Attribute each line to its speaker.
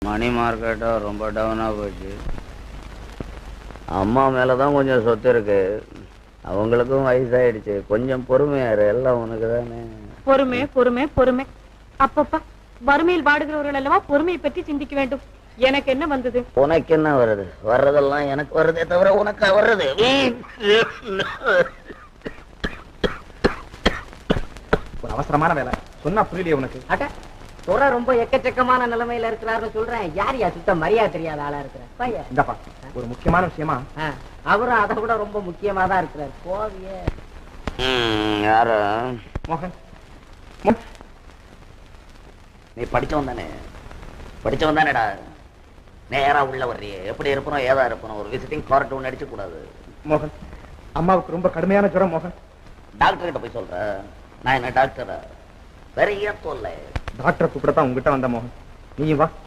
Speaker 1: மணி மார்க்கெட்டும் ரொம்ப டவுனாக போச்சு. அம்மா மேலே தான் கொஞ்சம் சொத்து இருக்கு. அவங்களுக்கும் வயசாயிடுச்சு. கொஞ்சம் பொறுமையாரு, எல்லாம் உனக்கு தானே.
Speaker 2: பொறுமை பொறுமை பொறுமை. அப்பப்பா, வறுமையில் வாடுகிறவர்கள் அல்லவா பொறுமையை பற்றி சிந்திக்க வேண்டும். எனக்கு என்ன வந்தது?
Speaker 1: உனக்கு என்ன வருது? வர்றதெல்லாம் எனக்கு வருதே தவிர உனக்கு வர்றது.
Speaker 3: ஒரு அவசரமான வேலை சொன்னா புரியலையே உனக்கு?
Speaker 4: அட துறை ரொம்ப எக்கச்சக்கமான நிலைமையில இருக்கிறாருன்னு சொல்றேன். யார் யா சுத்த மரியாதை தெரியாத ஆளா இருக்கிற
Speaker 3: இந்தப்பா ஒரு முக்கியமான விஷயமா.
Speaker 4: அவரும் அதை விட ரொம்ப முக்கியமா தான் இருக்கிறார். கோவிய
Speaker 1: யாரு?
Speaker 3: மோகன்.
Speaker 1: நீ படிச்சவன் தானே? படிச்சவன் தானேடா. நேரா உள்ள வர்றியே. எப்படி இருப்பணும் ஏதா இருப்பணும். ஒரு விசிட்டிங் கார்டு ஒன்று அடிச்சு கூடாது.
Speaker 3: மோகன், அம்மாவுக்கு ரொம்ப கடுமையான ஜுரம் மோகன்.
Speaker 1: டாக்டர் கிட்ட போய் சொல்ற. நான் என்ன டாக்டரா? பெரிய தொல்லை.
Speaker 3: டாக்டரை கூப்பிடத்தான் உங்ககிட்ட வந்த மோகன். நீயும் வா.